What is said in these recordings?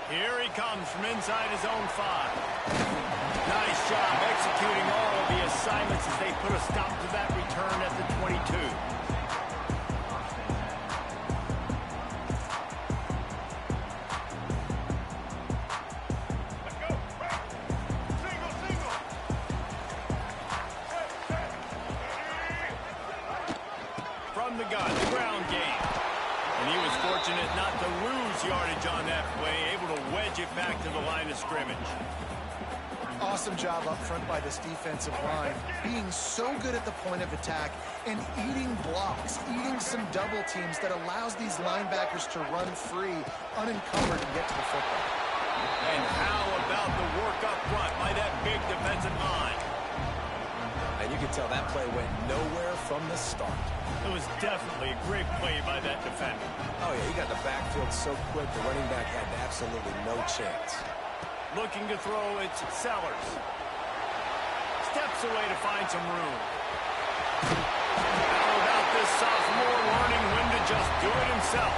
Here he comes from inside his own 5. Nice job executing all of the assignments as they put a stop to that return at the 22. From the gun, the ground game. And he was fortunate not to lose yardage on that play, able to wedge it back to the line of scrimmage. Awesome job up front by this defensive line, being so good at the point of attack and eating blocks, eating some double teams that allows these linebackers to run free, unencumbered, and get to the football. And how about the work up front by that big defensive line? And you can tell that play went nowhere from the start. It was definitely a great play by that defender. Oh, yeah, he got the backfield so quick, the running back had absolutely no chance. Looking to throw, it's Sellers. Steps away to find some room. How about this sophomore learning when to just do it himself?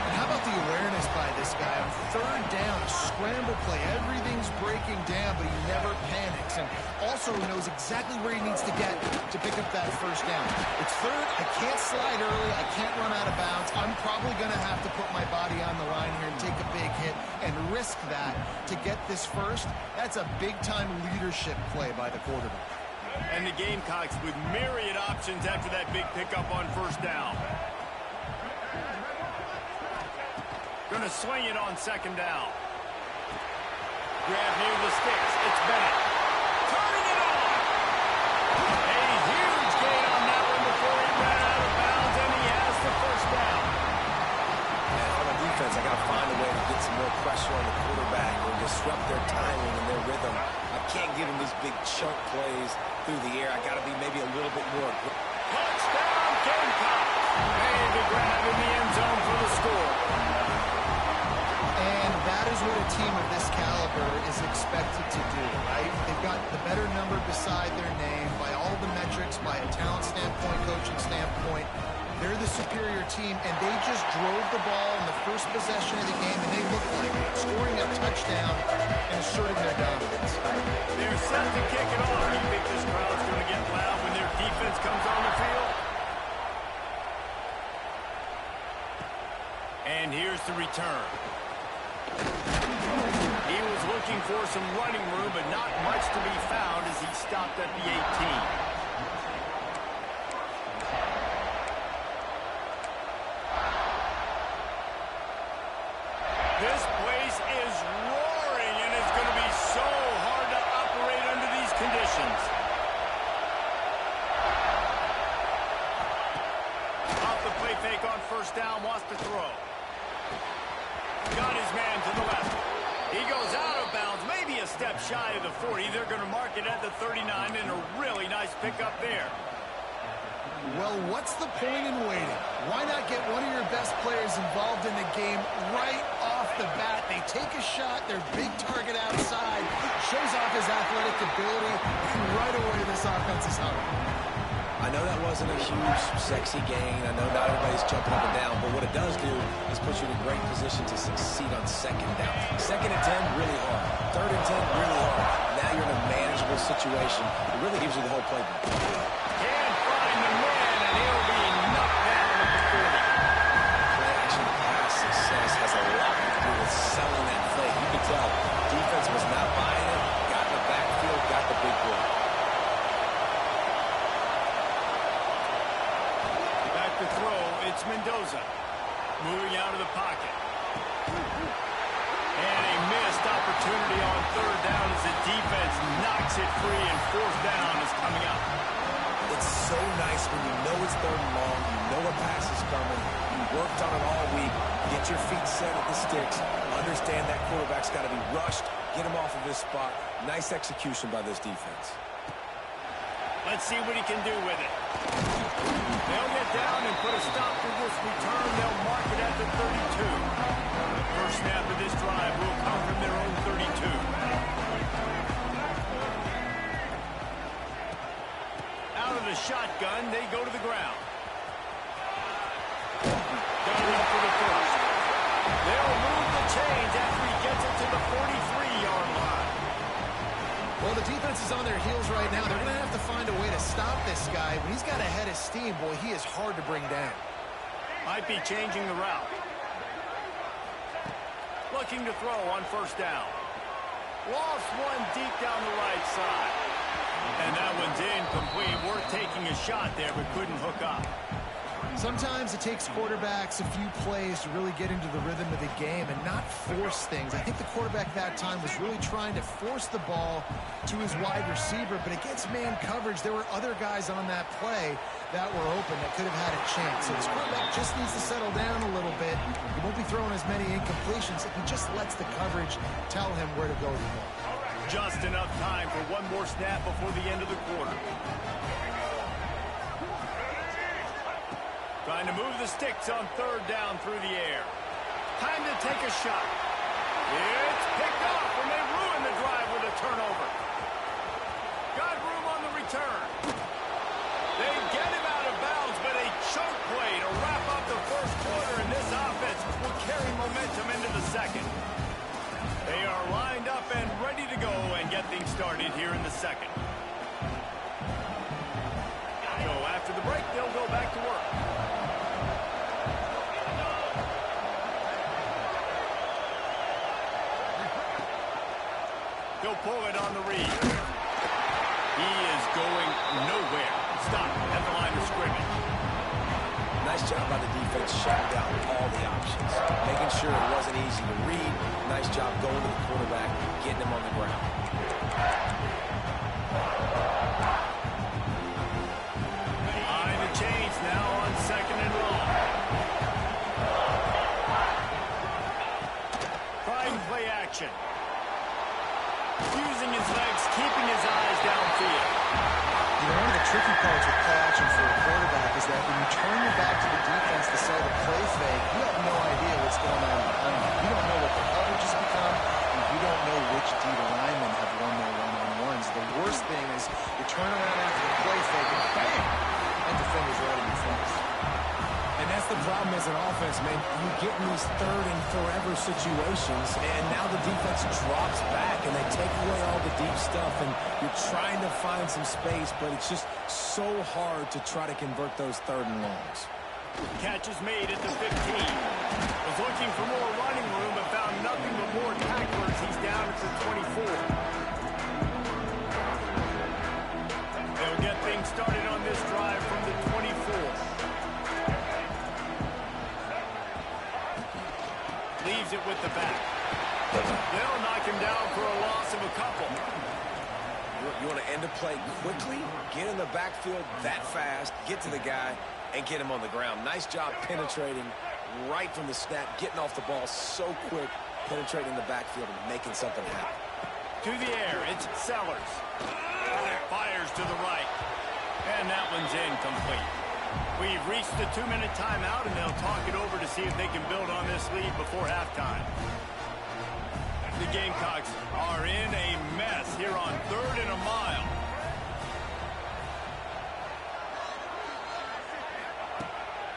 And how about the awareness by this guy on third down, a scramble play. Everything's breaking down, but he never panics. And also knows exactly where he needs to get to pick up that first down. It's third. I can't slide early. I can't run out of bounds. I'm probably going to have to put my body on the line here and take a big hit and risk that to get this first. That's a big-time leadership play by the quarterback. And the Gamecocks with myriad options after that big pickup on first down. Going to swing it on second down. Grab near the sticks. It's Bennett. Turning it on. A huge gain on that one before he ran out of bounds, and he has the first down. And on the defense, I got to find a way to get some more pressure on the quarterback or disrupt their timing and their rhythm. I can't give them these big chunk plays through the air. I got to be maybe a little bit more aggressive. Touchdown, Gamecocks. Made the grab in the end zone for the score. And that is what a team of this caliber is expected to do, right? They've got the better number beside their name by all the metrics, by a talent standpoint, coaching standpoint. They're the superior team, and they just drove the ball in the first possession of the game, and they looked like it, scoring a touchdown and asserting their dominance. They're set to kick it off. You think this crowd's going to get loud when their defense comes on the field? And here's the return. He was looking for some running room, but not much to be found as he stopped at the 18. This place is roaring, and it's going to be so hard to operate under these conditions. Off the play fake on first down, wants to throw. Got his man to the left. He goes out of bounds, maybe a step shy of the 40. They're going to mark it at the 39, and a really nice pickup there. Well, what's the point in waiting? Why not get one of your best players involved in the game right off the bat? They take a shot, their big target outside, shows off his athletic ability, and right away this offense is hung. I know that wasn't a huge, sexy gain. I know not everybody's jumping up and down, but what it does do is put you in a great position to succeed on second down. Second and 10, really hard. Third and 10, really hard. Now you're in a manageable situation. It really gives you the whole playbook. Can't find the man, and he'll be knocked down at the 40. Play-action pass success has a lot to do with selling that play. You can tell defense was not buying it, got the backfield, got the big play. To throw, it's Mendoza. Moving out of the pocket. And a missed opportunity on third down as the defense knocks it free, and fourth down is coming up. It's so nice when you know it's third and long, you know a pass is coming, you worked on it all week, get your feet set at the sticks, understand that quarterback's got to be rushed, get him off of his spot. Nice execution by this defense. Let's see what he can do with it. They'll get down and put a stop to this return. They'll mark it at the 32. The first snap of this drive will come from their own 32. Out of the shotgun, they go to the ground. Got enough for the first. They'll move the chains after he the 43-yard line. Well, the defense is on their heels right now. They're going to have to find a way to stop this guy. When he's got a head of steam, boy, he is hard to bring down. Might be changing the route. Looking to throw on first down. Lost one deep down the right side. And that one's incomplete. Worth taking a shot there, but couldn't hook up. Sometimes it takes quarterbacks a few plays to really get into the rhythm of the game and not force things. I think the quarterback that time was really trying to force the ball to his wide receiver, but against man coverage, there were other guys on that play that were open that could have had a chance. So this quarterback just needs to settle down a little bit. He won't be throwing as many incompletions if he just lets the coverage tell him where to go with the ball. Just enough time for one more snap before the end of the quarter. Trying to move the sticks on third down through the air. Time to take a shot. It's picked off, and they ruin the drive with a turnover. Got room on the return. They get him out of bounds, but a choke play to wrap up the first quarter, and this offense will carry momentum into the second. They are lined up and ready to go and get things started here in the second. So after the break, they'll go back to work. He'll pull it on the read. He is going nowhere. Stop at the line of scrimmage. Nice job by the defense shutting down all the options. Making sure it wasn't easy to read. Nice job going to the quarterback, getting him on the ground. Behind the chains now on second and long. Trying play action. Using his legs, keeping his eyes downfield. You know, one of the tricky parts with play action for a quarterback is that when you turn your back to the defense to sell the play fake, you have no idea what's going on behind you. You don't know what the coverage has become, and you don't know which D linemen have won their one-on-ones. The worst thing is you turn around after the play fake, and bam, that defender's right in your face. And that's the problem as an offense, man. You get in these third and forever situations, and now the defense drops back, and they take away all the deep stuff, and you're trying to find some space, but it's just so hard to try to convert those third and longs. Catch is made at the 15. Was looking for more running room, but found nothing but more tacklers. He's down at the 24. They'll get things started on this drive from the 24. Leaves it with the back. They'll knock him down for a loss of a couple. You want to end a play quickly, get in the backfield that fast, get to the guy, and get him on the ground. Nice job penetrating right from the snap, getting off the ball so quick, penetrating the backfield and making something happen. To the air, it's Sellers. Fires to the right. And that one's incomplete. We've reached the 2-minute timeout, and they'll talk it over to see if they can build on this lead before halftime. The Gamecocks are in a mess here on third and a mile.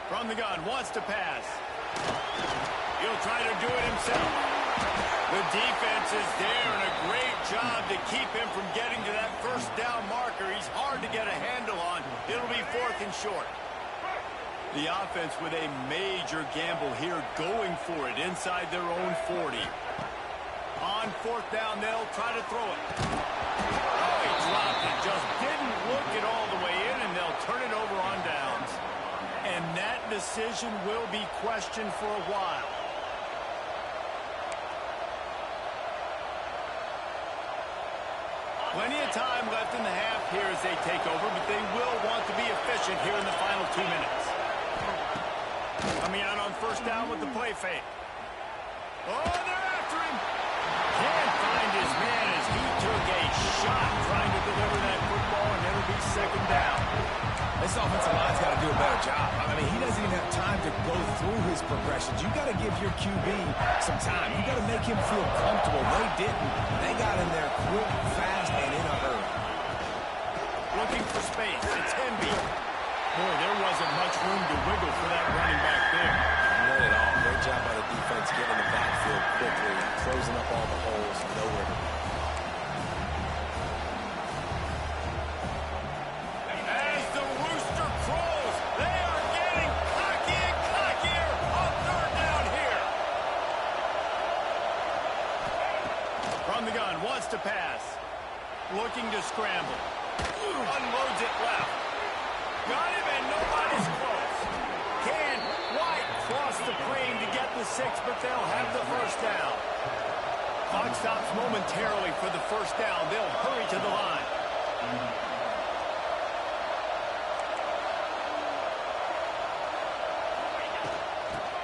From the gun, wants to pass. He'll try to do it himself. The defense is there, and a great job to keep him from getting to that first down marker. He's hard to get a handle on. It'll be fourth and short. The offense with a major gamble here, going for it inside their own 40. On fourth down, they'll try to throw it. Oh, he dropped it. Just didn't look it all the way in, and they'll turn it over on downs. And that decision will be questioned for a while. Plenty of time left in the half here as they take over, but they will want to be efficient here in the final 2 minutes. Coming out on first down with the play fake. Oh, they're after him. Can't find his man as he took a shot trying to deliver that football, and it'll be second down. This offensive line's got to do a better job. I mean, he doesn't even have time to go through his progressions. You got to give your QB some time. You got to make him feel comfortable. They didn't. They got in there quick, fast, and in a hurry. Looking for space. It's Henby. Boy, there wasn't much room to wiggle for that running back there. Not at all. Great job by the defense getting in the backfield quickly, closing up all the holes. the gun, wants to pass. Looking to scramble. Unloads it left. Got him, and nobody's close. Can White cross the plane to get the 6, but they'll have the first down. Clock stops momentarily for the first down. They'll hurry to the line.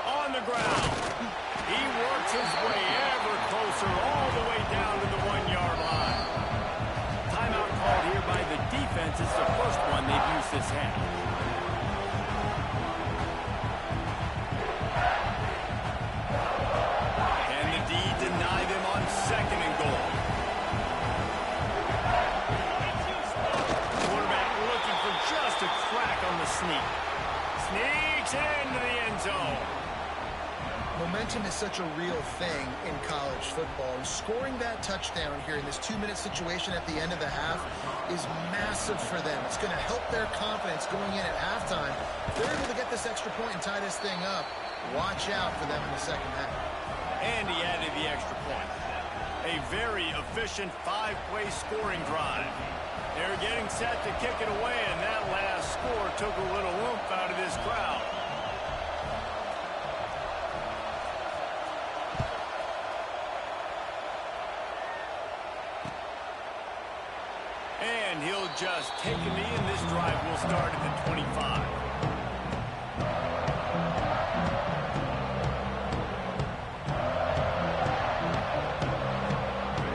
On the ground. He works his way ever closer all the way down to the 1-yard line. Timeout called here by the defense. It's the first one they've used this half. Can the D deny them on 2nd and goal? Quarterback looking for just a crack on the sneak. Sneaks into the end zone. Momentum is such a real thing in college football. And scoring that touchdown here in this 2-minute situation at the end of the half is massive for them. It's going to help their confidence going in at halftime. If they're able to get this extra point and tie this thing up, watch out for them in the second half. And he added the extra point. A very efficient 5-play scoring drive. They're getting set to kick it away, and that last score took a little oomph out of this crowd. And he'll just take a knee, and this drive will start at the 25.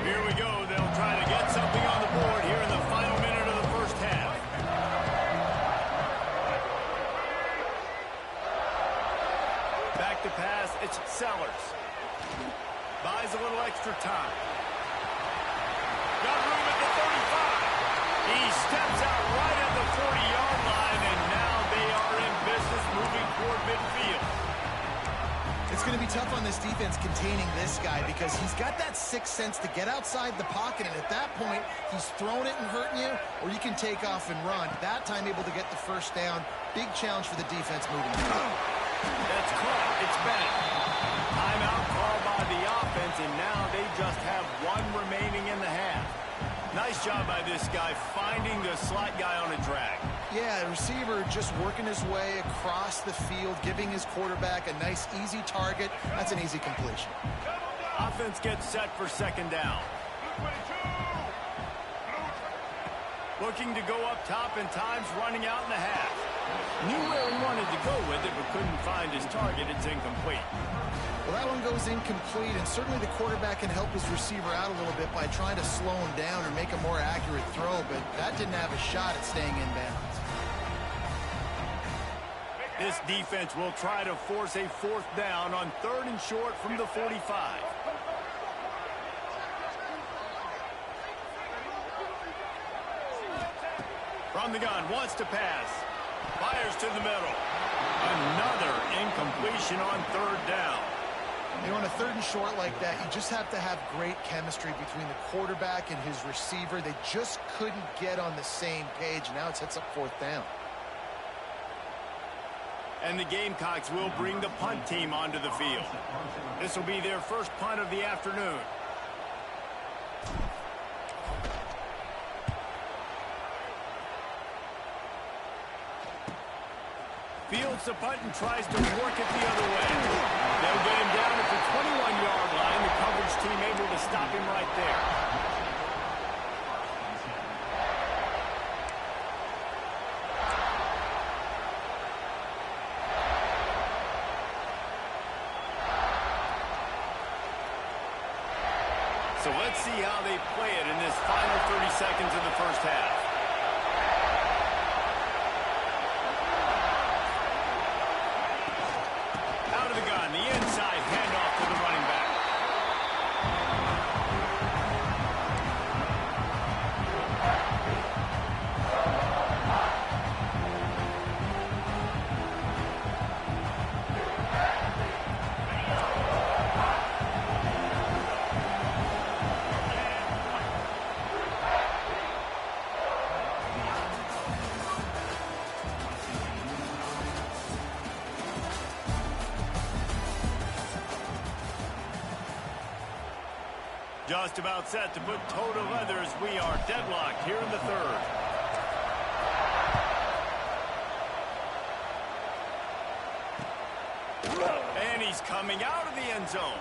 Here we go. They'll try to get something on the board here in the final minute of the first half. Back to pass. It's Sellers. Buys a little extra time. Got room at the 35. He steps out right at the 40-yard line, and now they are in business moving toward midfield. It's going to be tough on this defense containing this guy because he's got that sixth sense to get outside the pocket, and at that point, he's throwing it and hurting you, or you can take off and run. That time able to get the first down. Big challenge for the defense moving forward. That's caught. It's back. Timeout called by the offense, and now they just have one remaining in the half. Nice job by this guy finding the slot guy on a drag. Yeah, the receiver just working his way across the field, giving his quarterback a nice, easy target. That's an easy completion. Offense gets set for 2nd down. Looking to go up top, and time's running out in the half. Knew where he wanted to go with it, but couldn't find his target. It's incomplete. Well, that one goes incomplete, and certainly the quarterback can help his receiver out a little bit by trying to slow him down or make a more accurate throw, but that didn't have a shot at staying in bounds. This defense will try to force a 4th down on 3rd and short from the 45. From the gun, wants to pass. Fires to the middle. Another incompletion on 3rd down. You know, on a 3rd and short like that, you just have to have great chemistry between the quarterback and his receiver. They just couldn't get on the same page. Now it sets up 4th down. And the Gamecocks will bring the punt team onto the field. This will be their first punt of the afternoon. Fields the punt and tries to work it the other way. They'll get him down at the 21-yard line. The coverage team able to stop him right there. So let's see how they play it in this final 30 seconds of the first half. Out of the gun, the inside handoff to the running back. Just about set to put toe to leather as we are deadlocked here in the third. And he's coming out of the end zone.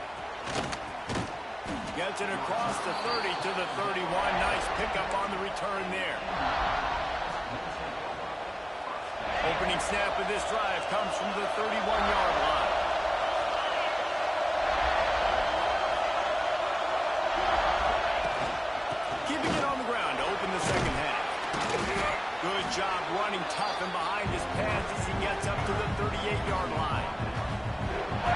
Gets it across the 30 to the 31. Nice pickup on the return there. Opening snap of this drive comes from the 31-yard line. Keeping it on the ground to open the second half. Good job running tough and behind his pads as he gets up to the 38-yard line.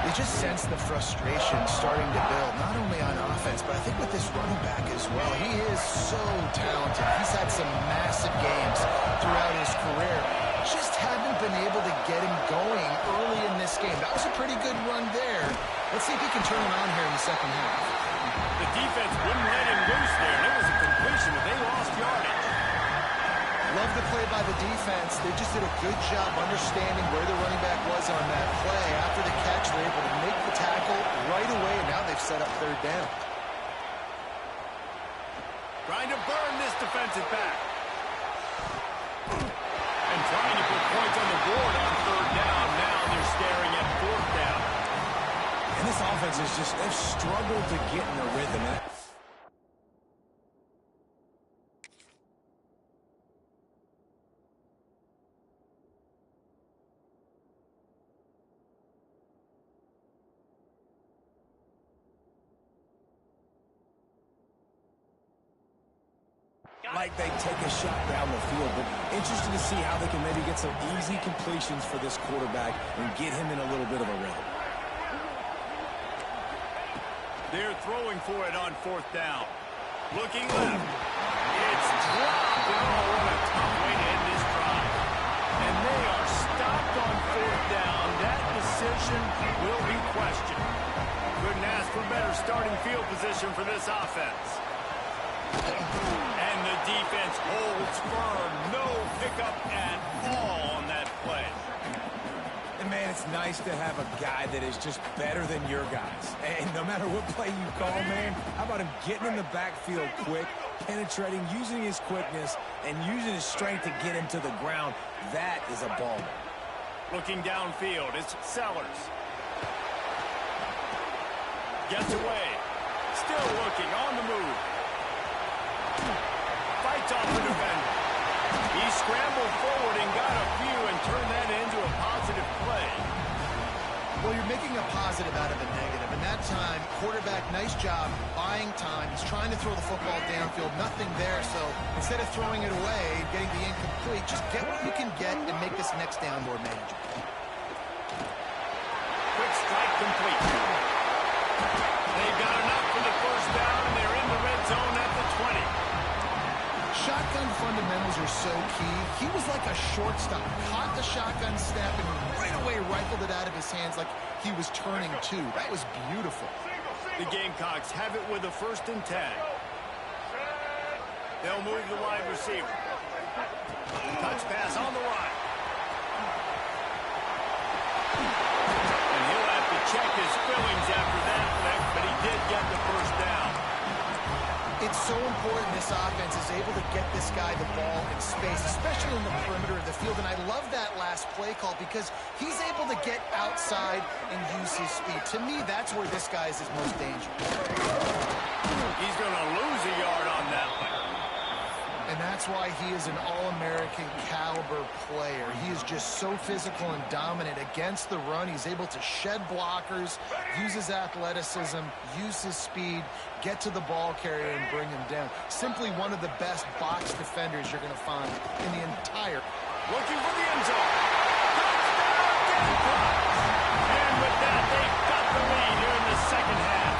You just sense the frustration starting to build, not only on offense, but I think with this running back as well. He is so talented. He's had some massive games throughout his career. Just haven't been able to get him going early in this game. That was a pretty good run there. Let's see if he can turn it on here in the second half. The defense wouldn't let him loose there. There was a completion, but they lost yardage. Love the play by the defense. They just did a good job understanding where the running back was on that play. After the catch, they're able to make the tackle right away, and now they've set up third down. Trying to burn this defensive back. And trying to put points on the board on third down. Now they're staring at fourth down. And this offense is just, they've struggled to get in a rhythm. Like they take a shot down the field, but interested to see how they can maybe get some easy completions for this quarterback and get him in a little bit of a rhythm. They're throwing for it on fourth down. Looking left. It's dropped. Oh, what a tough way to end this drive. And they are stopped on fourth down. That decision will be questioned. Couldn't ask for better starting field position for this offense. And the defense holds firm. No pickup at all on that play. And, man, it's nice to have a guy that is just better than your guys. And no matter what play you call, man, how about him getting in the backfield quick, penetrating, using his quickness, and using his strength to get him to the ground. That is a ball. Looking downfield, it's Sellers. Gets away. Still looking, on the move. Fights off the defender. He scrambled forward and got a few and turned that into a positive play. Well, you're making a positive out of a negative. And that time, quarterback, nice job buying time. He's trying to throw the football downfield. Nothing there. So instead of throwing it away, getting the incomplete, just get what you can get and make this next down more manageable. Quick strike complete. They've got enough for the first down, and they're in the red zone at the 20. Shotgun fundamentals are so key. He was like a shortstop. Caught the shotgun snap and right away rifled it out of his hands like he was turning two. That was beautiful. The Gamecocks have it with a 1st and 10. They'll move the wide receiver. Touch pass on the right. And he'll have to check his fillings after that flick, but he did get the first down. It's so important this offense is able to get this guy the ball in space, especially in the perimeter of the field. And I love that last play call because he's able to get outside and use his speed. To me, that's where this guy is his most dangerous. He's going to lose a yard on that one. And that's why he is an All-American caliber player. He is just so physical and dominant against the run. He's able to shed blockers, use his athleticism, use his speed, get to the ball carrier and bring him down. Simply one of the best box defenders you're going to find in the entire. Looking for the end zone. Touchdown, and with that, they've got the lead here in the second half.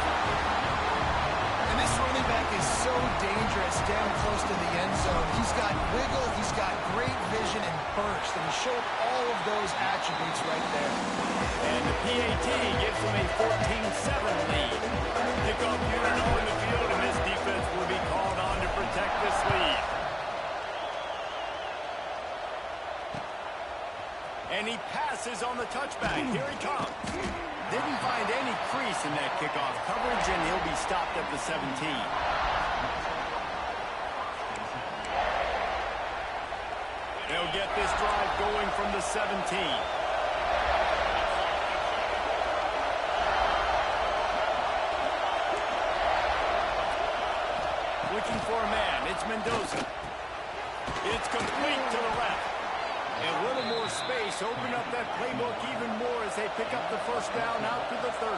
And this running back is so dangerous down close to the end zone. He's got wiggle, he's got great vision and burst, and he showed all of those attributes right there. And the PAT gives them a 14-7 lead. Kickoff unit on the field, and this defense will be called on to protect this lead. And he passes on the touchback. Here he comes. Didn't find any crease in that kickoff coverage, and he'll be stopped at the 17. They'll get this drive going from the 17. Looking for a man. It's Mendoza. It's complete to the left. A little more space. Open up that playbook even more as they pick up the first down out to the 30.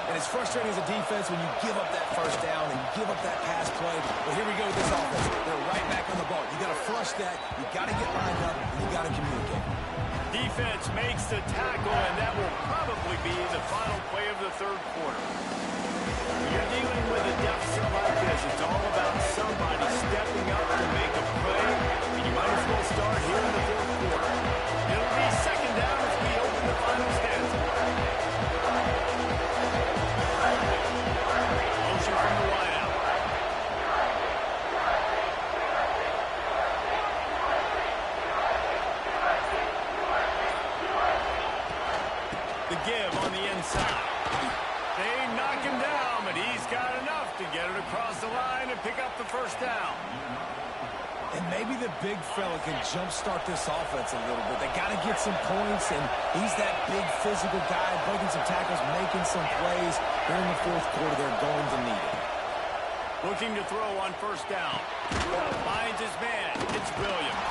And it's frustrating as a defense when you give up that first down and give up that pass play. But here we go with this offense. They're right back on the ball. You got to flush that. You got to get lined up. And you got to communicate. Defense makes the tackle, and that will probably be the final play of the third quarter. When you're dealing with a deficit like this, it's all about somebody stepping up to make a play, and you might as well start here in the fourth quarter. It'll be second down as we open the final stanza. Motion from the wideout. The give on the inside. They knock him down, but he's got enough to get it across the line and pick up the first down. And maybe the big fella can jumpstart this offense a little bit. They got to get some points, and he's that big physical guy, breaking some tackles, making some plays. Here in the fourth quarter, they're going to need it. Looking to throw on first down. Finds his man. It's Williams.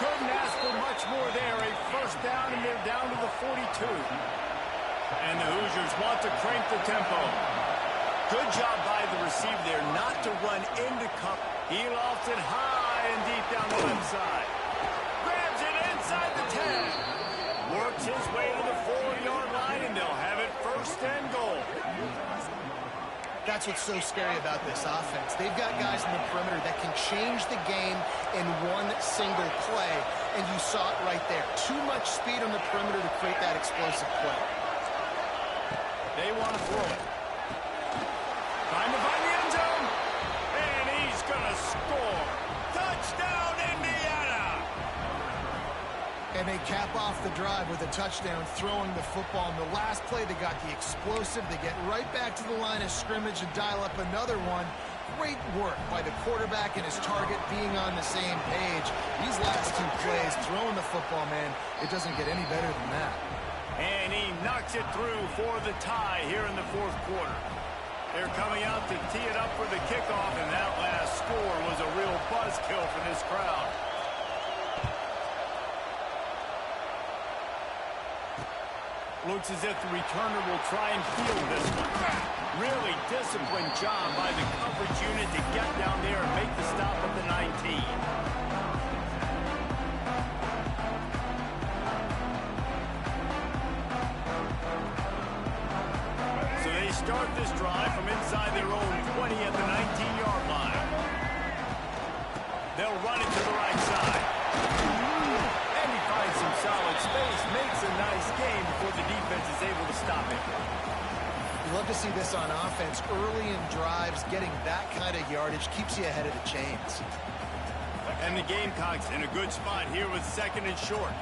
Couldn't ask for much more there. A first down, and they're down to the 42. And the Hoosiers want to crank the tempo. Good job by the receiver there not to run into Cup. He lofts it high and deep down the left side. Grabs it inside the 10. Works his way to the 4-yard line, and they'll have it first and goal. That's what's so scary about this offense. They've got guys in the perimeter that can change the game in one single play, and you saw it right there. Too much speed on the perimeter to create that explosive play. They want to throw it. Trying to find the end zone. And he's going to score. Touchdown, Indiana! And they cap off the drive with a touchdown, throwing the football. In the last play, they got the explosive. They get right back to the line of scrimmage and dial up another one. Great work by the quarterback and his target being on the same page. These last two plays, throwing the football, man, it doesn't get any better than that. And he knocks it through for the tie here in the fourth quarter. They're coming out to tee it up for the kickoff, and that last score was a real buzzkill for this crowd. Looks as if the returner will try and field this one. Really disciplined job by the coverage unit to get down there and make the stop at the 19. Start this drive from inside their own 20 at the 19-yard line. They'll run it to the right side. And he finds some solid space, makes a nice gain before the defense is able to stop it. You love to see this on offense. Early in drives, getting that kind of yardage keeps you ahead of the chains. And the Gamecocks in a good spot here with second and short.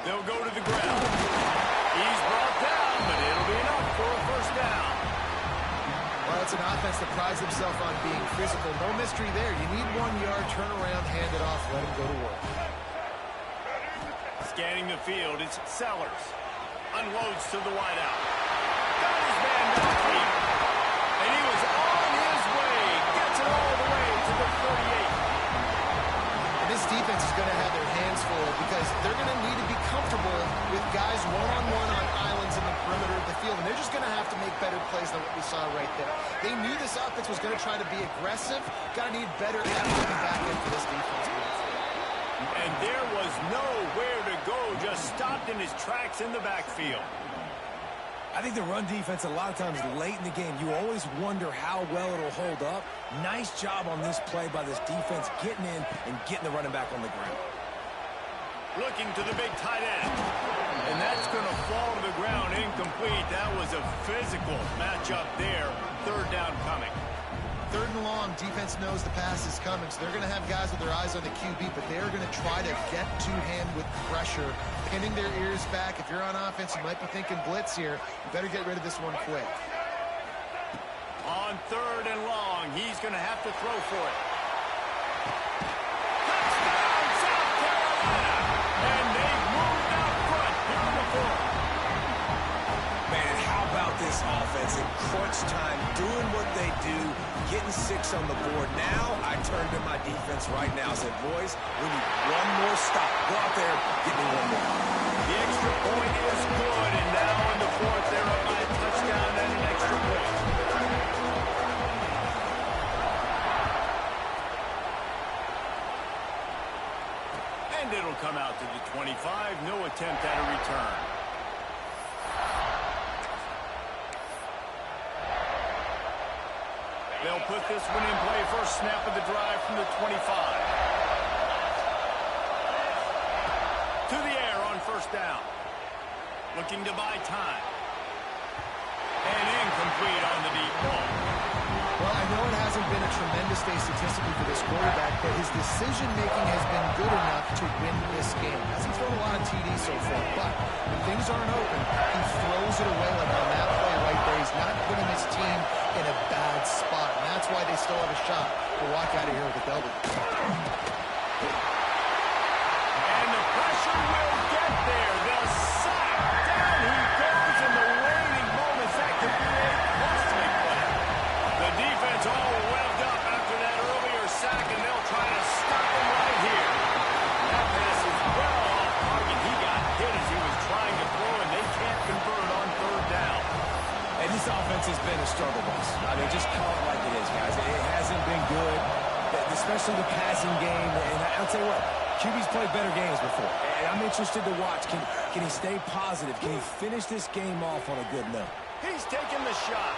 They'll go to the ground. He's brought down, but it'll be enough for a first down. Well, it's an offense that prides themselves on being physical. No mystery there. You need 1 yard, turn around, hand it off, let him go to work. Scanning the field, it's Sellers. Unloads to the wideout. Got his man downfield. And he was on his way. Gets it all the way to the 38. This defense is going to have their hands full because they're going to need to be comfortable with guys one-on-one on islands in the perimeter of the field, and they're just going to have to make better plays than what we saw right there. They knew this offense was going to try to be aggressive. Got to need better effort in the back end for this defense. And there was nowhere to go, just stopped in his tracks in the backfield. I think the run defense, a lot of times late in the game, you always wonder how well it'll hold up. Nice job on this play by this defense, getting in and getting the running back on the ground. Looking to the big tight end. And that's going to fall to the ground incomplete. That was a physical matchup there. Third down coming. 3rd and long, defense knows the pass is coming, so they're going to have guys with their eyes on the QB, but they're going to try to get to him with pressure, pinning their ears back. If you're on offense, you might be thinking blitz here. You better get rid of this one quick. On 3rd and long, he's going to have to throw for it. And they've moved out front here on the 4th. Man, and how about this offense in crunch time, doing what they do, getting 6 on the board. Now I turn to my defense right now and said, boys, we need one more stop. Go out there, get me one more. The extra point is good, and now in the 4th, they're up by a touchdown and an extra point. And it'll come out to the 25. No attempt at a return. They'll put this one in play. First snap of the drive from the 25. To the air on 1st down. Looking to buy time. And incomplete on the deep ball. Well, I know it hasn't been a tremendous day statistically for this quarterback, but his decision-making has been good enough to win this game. Hasn't thrown a lot of TDs so far, but when things aren't open, he throws it away like on that play right there. He's not putting his team in a bad spot, and that's why they still have a shot to walk out of here with a W. And the pressure will get there. The sack. Down he goes in the waning moments. That could be a costly play. The defense all revved up after that earlier sack, and they'll try to stop him right here. That pass is well off target. He got hit as he was trying to throw, and they can't convert on 3rd down. And this offense has been a struggle bus. I mean, just call it like it is, guys. It hasn't been good, especially the passing game. And I'll tell you what, QB's played better games before. And I'm interested to watch. Can he stay positive? Can he finish this game off on a good note? He's taking the shot.